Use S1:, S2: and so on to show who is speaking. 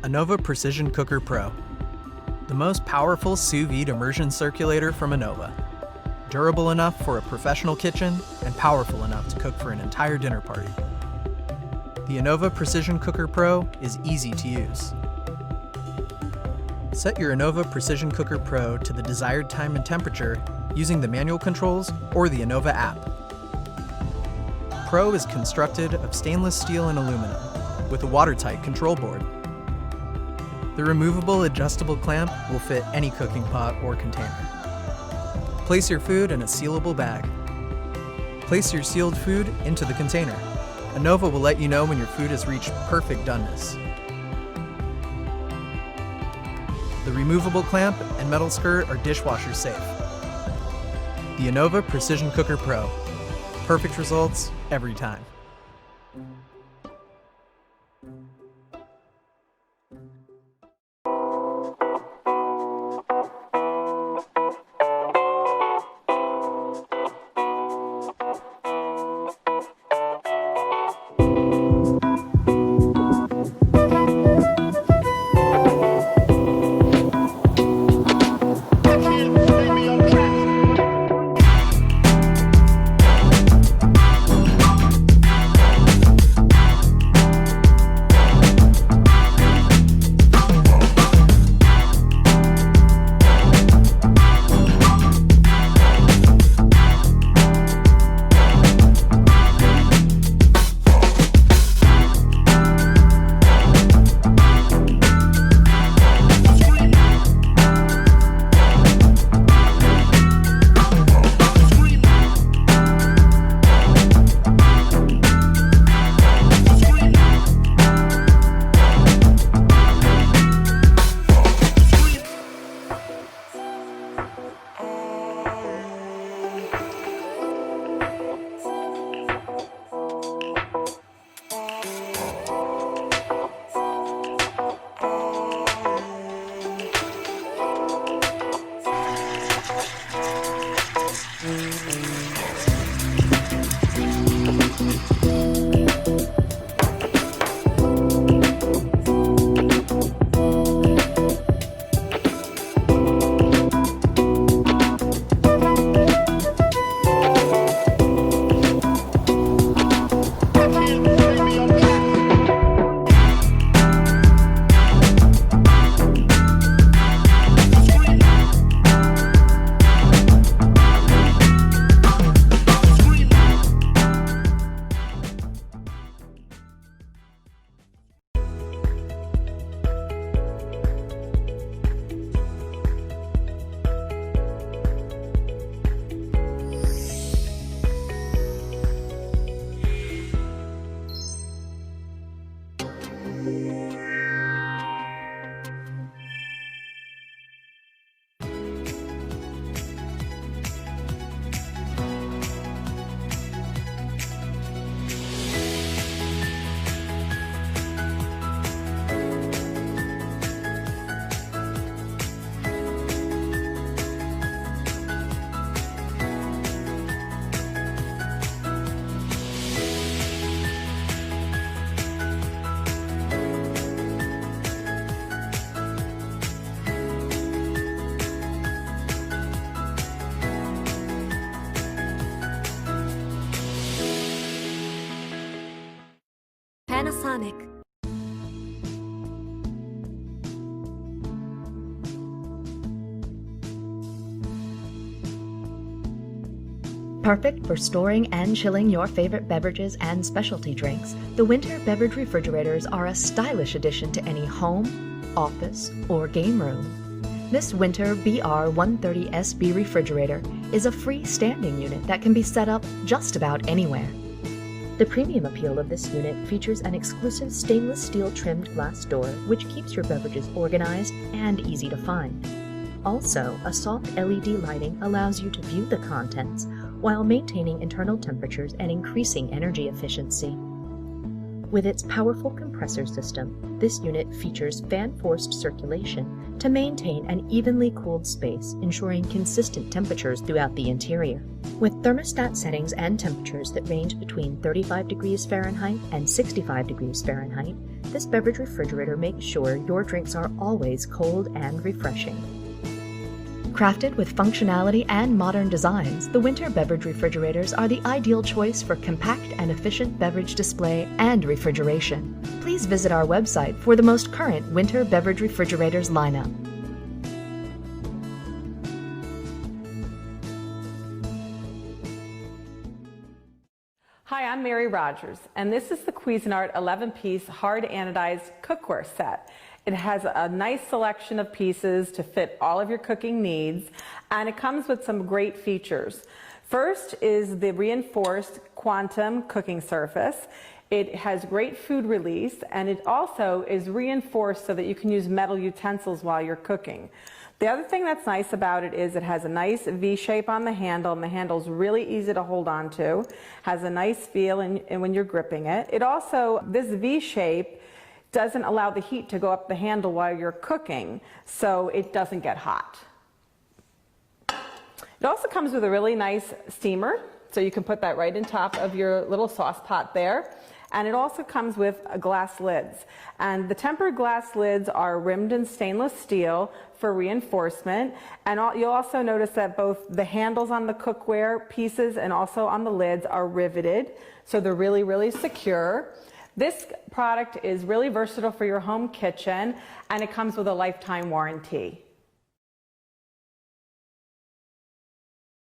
S1: Anova Precision Cooker Pro. The most powerful sous vide immersion circulator from Anova. Durable enough for a professional kitchen and powerful enough to cook for an entire dinner party. The Anova Precision Cooker Pro is easy to use. Set your Anova Precision Cooker Pro to the desired time and temperature using the manual controls or the Anova app. Pro is constructed of stainless steel and aluminum with a watertight control board. The removable adjustable clamp will fit any cooking pot or container. Place your food in a sealable bag. Place your sealed food into the container. Anova will let you know when your food has reached perfect doneness. The removable clamp and metal skirt are dishwasher safe. The Anova Precision Cooker Pro. Perfect results every time.
S2: Panasonic. Perfect for storing and chilling your favorite beverages and specialty drinks, the Whynter beverage refrigerators are a stylish addition to any home, office, or game room. This Whynter BR130SB refrigerator is a freestanding unit that can be set up just about anywhere. The premium appeal of this unit features an exclusive stainless steel trimmed glass door which keeps your beverages organized and easy to find. Also, a soft LED lighting allows you to view the contents while maintaining internal temperatures and increasing energy efficiency. With its powerful compressor system, this unit features fan-forced circulation to maintain an evenly cooled space, ensuring consistent temperatures throughout the interior. With thermostat settings and temperatures that range between 35 degrees Fahrenheit and 65 degrees Fahrenheit, this beverage refrigerator makes sure your drinks are always cold and refreshing. Crafted with functionality and modern designs, the Whynter beverage refrigerators are the ideal choice for compact and efficient beverage display and refrigeration. Please visit our website for the most current Whynter beverage refrigerators lineup.
S3: Hi, I'm Mary Rogers, and this is the Cuisinart 11-piece hard anodized cookware set. It has a nice selection of pieces to fit all of your cooking needs, and it comes with some great features. First is the reinforced quantum cooking surface. It has great food release, and it also is reinforced so that you can use metal utensils while you're cooking. The other thing that's nice about it is it has a nice V shape on the handle, and the handle's really easy to hold on to. Has a nice feel when you're gripping it. It also, this V shape doesn't allow the heat to go up the handle while you're cooking, so it doesn't get hot. It also comes with a really nice steamer, so you can put that right in top of your little sauce pot there. And it also comes with glass lids. And the tempered glass lids are rimmed in stainless steel for reinforcement. And you'll also notice that both the handles on the cookware pieces and also on the lids are riveted, so they're really, really secure. This product is really versatile for your home kitchen, and it comes with a lifetime warranty.